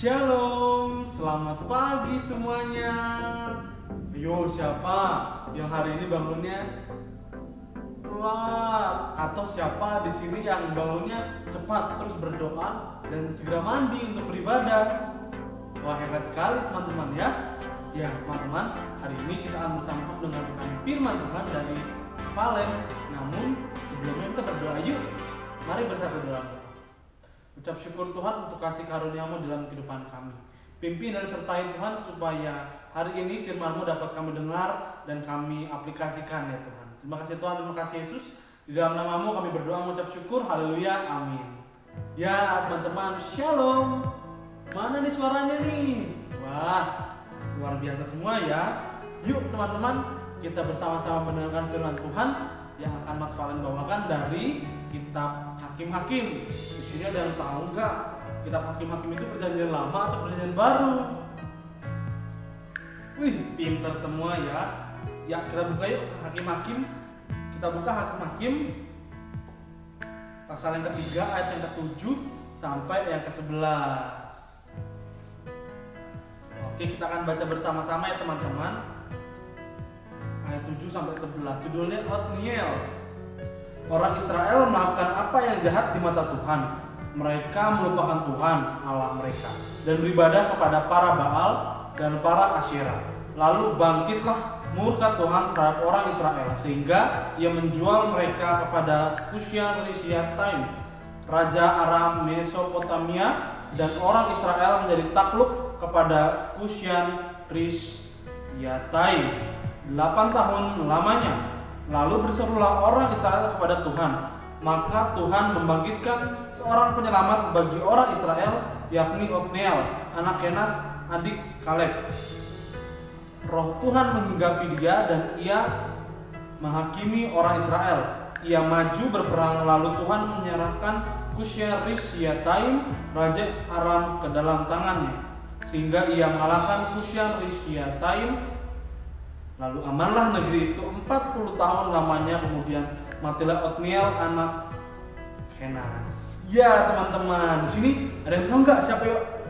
Shalom, selamat pagi semuanya. Ayo, siapa yang hari ini bangunnya telat? Atau siapa di sini yang bangunnya cepat terus berdoa dan segera mandi untuk beribadah? Wah, hebat sekali teman-teman ya. Ya teman-teman, hari ini kita akan bersama-sama mendengarkan firman Tuhan dari Valen. Namun sebelumnya kita berdoa yuk. Mari bersatu dalam doa. Ucap syukur Tuhan untuk kasih karunia-Mu dalam kehidupan kami. Pimpin dan sertai Tuhan supaya hari ini firman-Mu dapat kami dengar dan kami aplikasikan ya Tuhan. Terima kasih Tuhan, terima kasih Yesus. Di dalam nama-Mu kami berdoa mengucap syukur. Haleluya, amin. Ya teman-teman, shalom. Mana nih suaranya nih? Wah, luar biasa semua ya. Yuk teman-teman, kita bersama-sama mendengarkan firman Tuhan yang akan Mas Valen bawakan dari kitab Hakim-Hakim. Di sini ada yang tahu nggak? Kitab Hakim-Hakim itu perjanjian lama atau perjanjian baru? Wih, pintar semua ya. Ya, kita buka yuk Hakim-Hakim. Kita buka Hakim-Hakim pasal yang ketiga ayat yang ke-7 sampai yang ke-11. Oke, kita akan baca bersama-sama ya teman-teman. Ayat 7 sampai 11. Judulnya Otniel. Orang Israel melakukan apa yang jahat di mata Tuhan. Mereka melupakan Tuhan Allah mereka dan beribadah kepada para Baal dan para Asyera. Lalu bangkitlah murka Tuhan terhadap orang Israel sehingga ia menjual mereka kepada Kushan-Rishathaim, raja Aram Mesopotamia, dan orang Israel menjadi takluk kepada Kushan-Rishathaim 8 tahun lamanya. Lalu berserulah orang Israel kepada Tuhan. Maka Tuhan membangkitkan seorang penyelamat bagi orang Israel, yakni Otniel, anak Kenas, adik Kaleb. Roh Tuhan menghinggapi dia dan ia menghakimi orang Israel. Ia maju berperang, lalu Tuhan menyerahkan Kushan-Rishathaim, raja Aram, ke dalam tangannya, sehingga ia mengalahkan Kushan-Rishathaim. Lalu amanlah negeri itu 40 tahun lamanya. Kemudian matilah Otniel anak Kenas. Ya teman-teman, di sini ada yang tahu nggak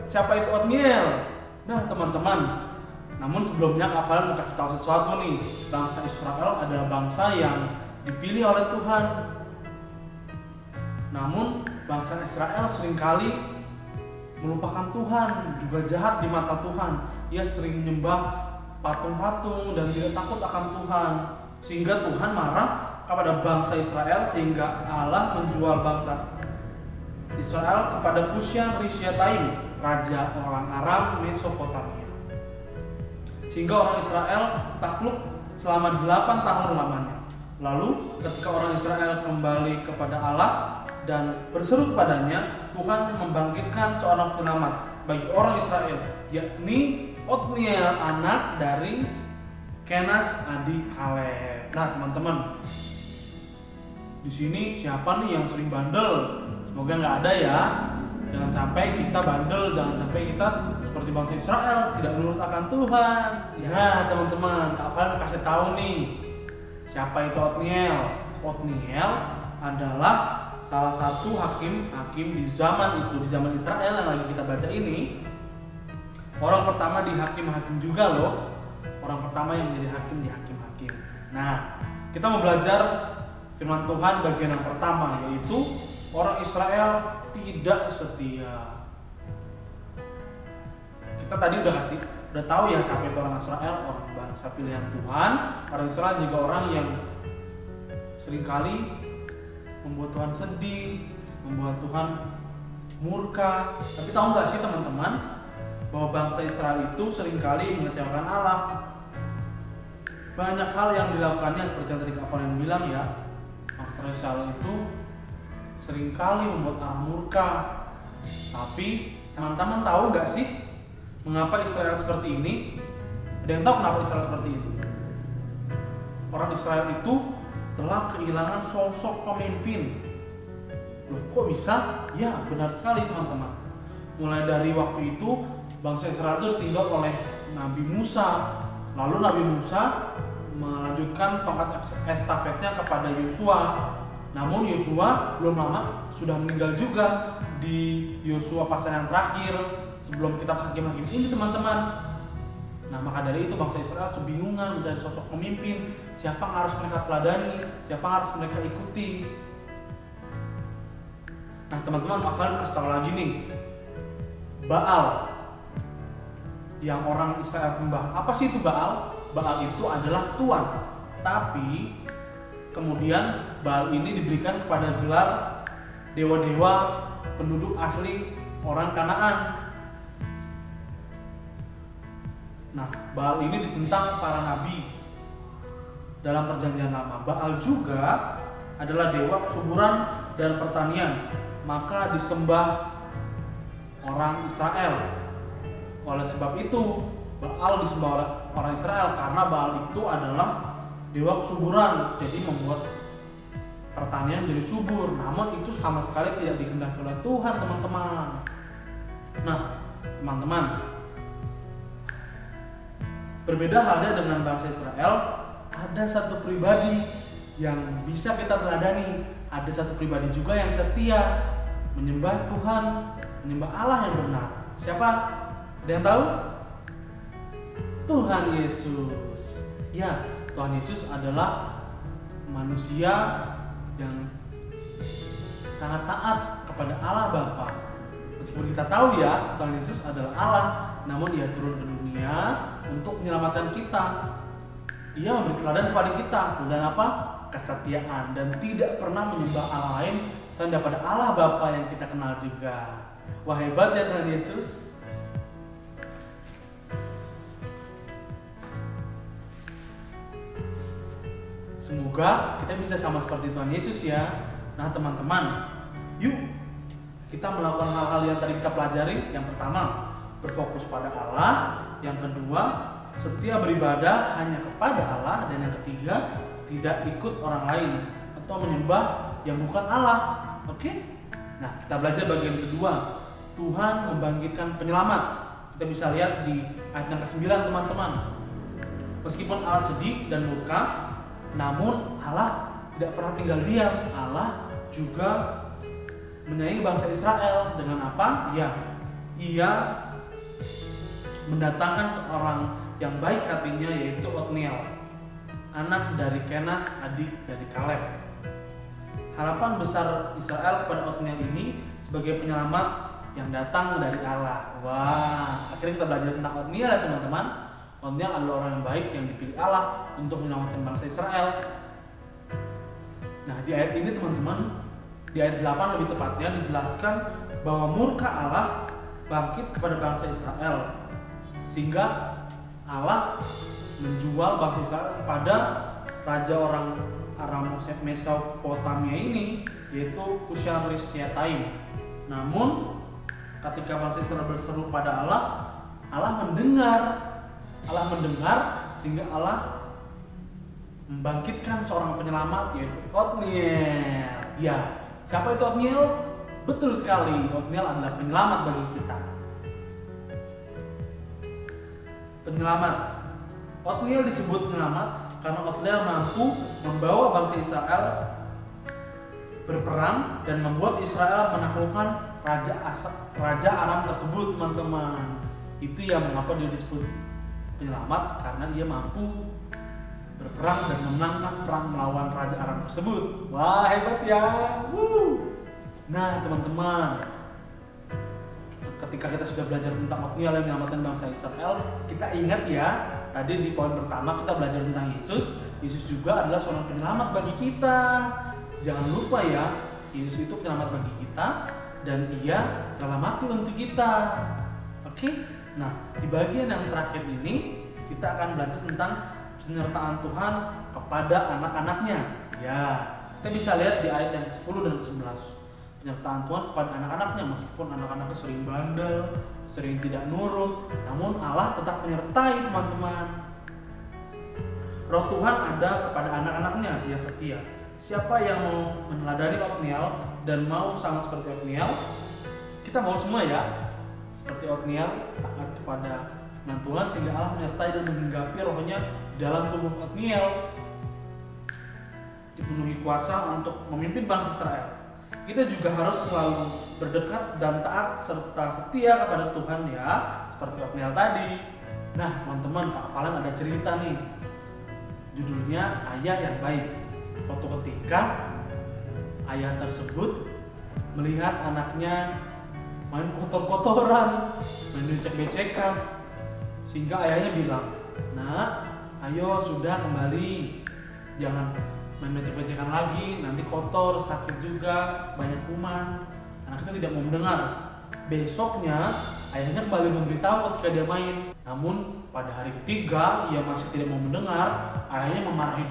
siapa itu Otniel? Nah teman-teman, namun sebelumnya Kak Valen mau kasih tahu sesuatu nih. Bangsa Israel adalah bangsa yang dipilih oleh Tuhan. Namun bangsa Israel seringkali melupakan Tuhan, juga jahat di mata Tuhan. Ia sering menyembah patung-patung dan tidak takut akan Tuhan, sehingga Tuhan marah kepada bangsa Israel, sehingga Allah menjual bangsa Israel kepada Kushan-Rishathaim, raja orang Aram Mesopotamia, sehingga orang Israel takluk selama 8 tahun lamanya. Lalu ketika orang Israel kembali kepada Allah dan berseru kepadanya, Tuhan membangkitkan seorang penyelamat bagi orang Israel, yakni Otniel, anak dari Kenas, adik Kaleb. Nah teman-teman, di sini siapa nih yang sering bandel? Semoga nggak ada ya. Jangan sampai kita bandel, jangan sampai kita seperti bangsa Israel tidak menurut akan Tuhan. Nah teman-teman, Kak Valen kasih tahu nih, siapa itu Otniel? Otniel adalah salah satu hakim di zaman itu, di zaman Israel yang lagi kita baca ini. Orang pertama di Hakim-Hakim juga loh. Orang pertama yang menjadi hakim di Hakim-Hakim. Nah, kita mau belajar firman Tuhan bagian yang pertama, yaitu orang Israel tidak setia. Kita tadi udah tahu ya siapa itu orang Israel, orang bangsa pilihan Tuhan. Orang Israel juga orang yang seringkali membuat Tuhan sedih, membuat Tuhan murka. Tapi tahu nggak sih teman-teman, bahwa bangsa Israel itu seringkali mengecewakan Allah. Banyak hal yang dilakukannya seperti yang tadi Kak Valen bilang ya. Bangsa Israel itu seringkali membuat Allah murka. Tapi teman-teman tahu nggak sih mengapa Israel seperti ini? Ada yang tahu kenapa Israel seperti itu? Orang Israel itu telah kehilangan sosok pemimpin. Loh, kok bisa? Ya, benar sekali teman-teman. Mulai dari waktu itu bangsa Israel itu ditinggal oleh Nabi Musa. Lalu Nabi Musa melanjutkan tongkat estafetnya kepada Yosua. Namun Yosua belum lama sudah meninggal juga. Di Yosua pasal yang terakhir sebelum kitab Hakim-Hakim ini teman-teman. Nah maka dari itu bangsa Israel kebingungan mencari sosok pemimpin, siapa yang harus mereka teladani, siapa yang harus mereka ikuti. Nah teman-teman, akan kasih tahu lagi nih, Baal yang orang Israel sembah. Apa sih itu Baal? Baal itu adalah Tuhan. Tapi kemudian Baal ini diberikan kepada gelar dewa-dewa penduduk asli orang Kanaan. Nah, Baal ini ditentang para nabi dalam perjanjian lama. Baal juga adalah dewa kesuburan dan pertanian, maka disembah orang Israel. Oleh sebab itu, Baal disembah oleh orang Israel karena Baal itu adalah dewa kesuburan, jadi membuat pertanian jadi subur. Namun itu sama sekali tidak dikehendaki oleh Tuhan, teman-teman. Nah, teman-teman, berbeda halnya dengan bangsa Israel, ada satu pribadi yang bisa kita teladani. Ada satu pribadi juga yang setia menyembah Tuhan, menyembah Allah yang benar. Siapa? Ada yang tahu? Tuhan Yesus. Ya, Tuhan Yesus adalah manusia yang sangat taat kepada Allah Bapa. Meskipun kita tahu ya, Tuhan Yesus adalah Allah, namun Dia turun ke dunia untuk menyelamatkan kita. Ia memberi teladan kepada kita, dan apa? Kesetiaan, dan tidak pernah menyembah Allah lain selain daripada Allah Bapa yang kita kenal juga. Wah, hebat ya Tuhan Yesus. Semoga kita bisa sama seperti Tuhan Yesus ya. Nah teman-teman, yuk kita melakukan hal-hal yang tadi kita pelajari. Yang pertama, berfokus pada Allah. Yang kedua, setia beribadah hanya kepada Allah. Dan yang ketiga, tidak ikut orang lain atau menyembah yang bukan Allah. Oke? Nah, kita belajar bagian kedua. Tuhan membangkitkan penyelamat. Kita bisa lihat di ayat yang ke-9 teman-teman. Meskipun Allah sedih dan murka, namun Allah tidak pernah tinggal diam. Allah juga menyayangi bangsa Israel dengan apa? Ya, Ia mendatangkan seorang yang baik hatinya, yaitu Otniel, anak dari Kenas, adik dari Kaleb. Harapan besar Israel kepada Otniel ini sebagai penyelamat yang datang dari Allah. Wah, akhirnya kita belajar tentang Otniel ya teman-teman. Otniel adalah orang yang baik yang dipilih Allah untuk menyelamatkan bangsa Israel. Nah, di ayat ini teman-teman, di ayat 8 lebih tepatnya dijelaskan bahwa murka Allah bangkit kepada bangsa Israel, sehingga Allah menjual bangsa Israel kepada raja orang Aram Mesopotamia ini, yaitu Kushan-Rishathaim. Namun ketika bangsa Israel berseru pada Allah, Allah mendengar sehingga Allah membangkitkan seorang penyelamat, yaitu Otniel. Ya, siapa itu Otniel? Betul sekali, Otniel adalah penyelamat bagi kita. Penyelamat. Otniel disebut penyelamat karena Otniel mampu membawa bangsa Israel berperang dan membuat Israel menaklukkan raja Aram tersebut, teman-teman. Itu yang mengapa dia disebut penyelamat, karena ia mampu berperang dan memenangkan perang melawan raja Aram tersebut. Wah, hebat ya. Nah teman-teman, ketika kita sudah belajar tentang Otniel yang menyelamatkan bangsa Israel, kita ingat ya, tadi di poin pertama kita belajar tentang Yesus. Yesus juga adalah seorang penyelamat bagi kita. Jangan lupa ya, Yesus itu penyelamat bagi kita dan Ia rela mati untuk kita. Oke? Nah, di bagian yang terakhir ini kita akan belajar tentang penyertaan Tuhan kepada anak-anaknya. Ya, kita bisa lihat di ayat yang 10 dan 11. Penyertaan Tuhan kepada anak-anaknya, meskipun anak-anaknya sering bandel, sering tidak nurut, namun Allah tetap menyertai teman-teman. Roh Tuhan ada kepada anak-anaknya yang setia. Siapa yang mau meneladani Otniel dan mau sama seperti Otniel, kita mau semua ya, seperti Otniel, taat kepada Tuhan sehingga Allah menyertai dan menghinggapi rohnya dalam tubuh Otniel, dipenuhi kuasa untuk memimpin bangsa Israel. kita juga harus selalu berdekat dan taat serta setia kepada Tuhan ya, seperti Otniel tadi. Nah teman-teman, Kak Valen ada cerita nih, judulnya Ayah yang Baik. Suatu ketika ayah tersebut melihat anaknya main kotor-kotoran, main becek-becekan, sehingga ayahnya bilang, "Nak, ayo sudah kembali, jangan main becek-becekan lagi, nanti kotor, sakit juga, banyak kuman." Anak itu tidak mau mendengar. Besoknya ayahnya kembali memberitahu ketika dia main. Namun pada hari ketiga ia masih tidak mau mendengar. Ayahnya memarahi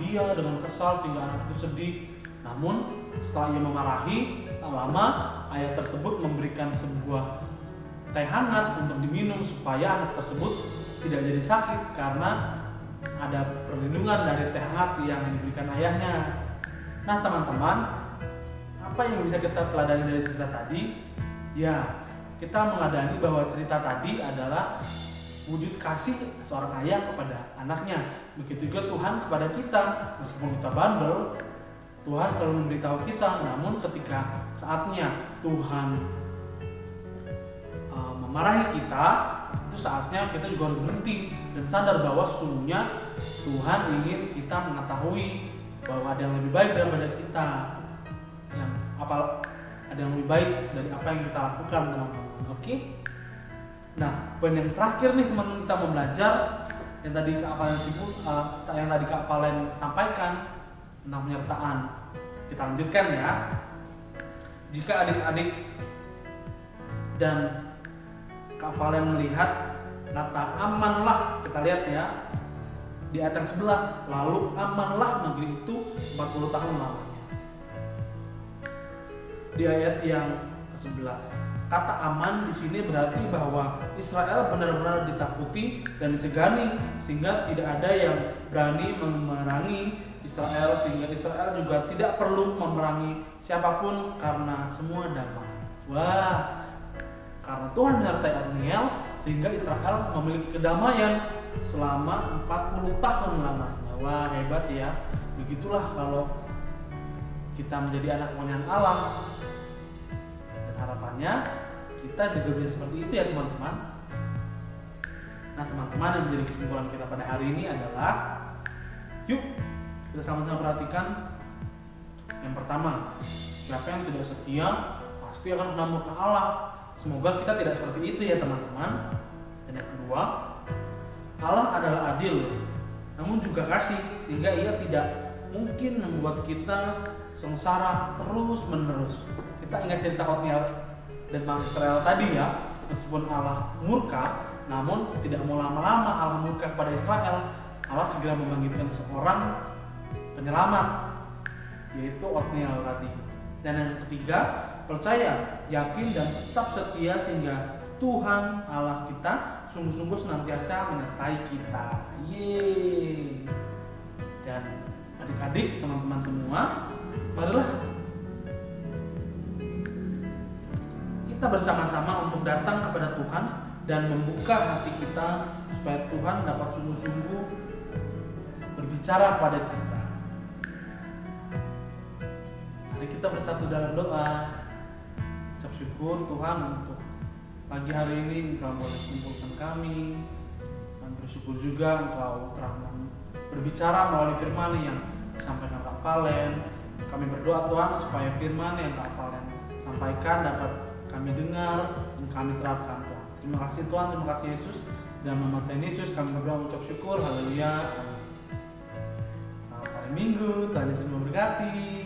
dia dengan kesal sehingga anak itu sedih. Namun setelah ia memarahi, tak lama ayah tersebut memberikan sebuah teh hangat untuk diminum supaya anak tersebut tidak jadi sakit karena ada perlindungan dari teh hangat yang diberikan ayahnya. Nah teman-teman, apa yang bisa kita teladani dari cerita tadi? Ya, kita mengadani bahwa cerita tadi adalah wujud kasih seorang ayah kepada anaknya. Begitu juga Tuhan kepada kita. Meskipun kita bandel, Tuhan selalu memberitahu kita. Namun ketika saatnya Tuhan memarahi kita, itu saatnya kita juga harus berhenti dan sadar bahwa sesungguhnya Tuhan ingin kita mengetahui bahwa ada yang lebih baik daripada kita, ada yang lebih baik dari apa yang kita lakukan, teman-teman. Oke? Nah, poin yang terakhir nih teman-teman, kita mau belajar yang tadi Kak Valen sampaikan tentang penyertaan. Kita lanjutkan ya. Jika adik-adik dan Kak Valen melihat kata amanlah, kita lihat ya di ayat yang 11, lalu amanlah negeri itu 40 tahun lamanya. Di ayat yang ke-11, kata aman di sini berarti bahwa Israel benar-benar ditakuti dan disegani sehingga tidak ada yang berani memerangi Israel, sehingga Israel juga tidak perlu memerangi siapapun karena semua damai. Wah, karena Tuhan menyertai Otniel sehingga Israel memiliki kedamaian selama 40 tahun lamanya. Wah, hebat ya. Begitulah kalau kita menjadi anak panggilan Allah. Dan harapannya kita juga bisa seperti itu ya teman-teman. Nah teman-teman, yang menjadi kesimpulan kita pada hari ini adalah, yuk kita sama-sama perhatikan. Yang pertama, siapa yang tidak setia pasti akan kena murka Allah. Semoga kita tidak seperti itu ya teman-teman. Dan yang kedua, Allah adalah adil, namun juga kasih, sehingga Ia tidak mungkin membuat kita sengsara terus-menerus. Kita ingat cerita Otniel dan bangsa Israel tadi ya, meskipun Allah murka, namun tidak mau lama-lama Allah murka kepada Israel. Allah segera membangkitkan seorang penyelamat, yaitu Otniel tadi. Dan yang ketiga, percaya, yakin, dan tetap setia sehingga Tuhan Allah kita sungguh-sungguh senantiasa menyertai kita. Yeay. Dan adik-adik, teman-teman semua, marilah kita bersama-sama untuk datang kepada Tuhan dan membuka hati kita supaya Tuhan dapat sungguh-sungguh berbicara kepada kita. Mari kita bersatu dalam doa. Ucap syukur Tuhan untuk pagi hari ini Engkau boleh kumpulkan kami, dan bersyukur juga Engkau telah berbicara melalui firman yang disampaikan Kak Valen. Kami berdoa Tuhan supaya firman yang Kak Valen sampaikan dapat kami dengar dan kami terapkan Tuhan. Terima kasih Tuhan, terima kasih Yesus, dan nama Tuhan Yesus kami berdoa ucap syukur. Haleluya. Selamat hari Minggu, Tuhan Yesus memberkati.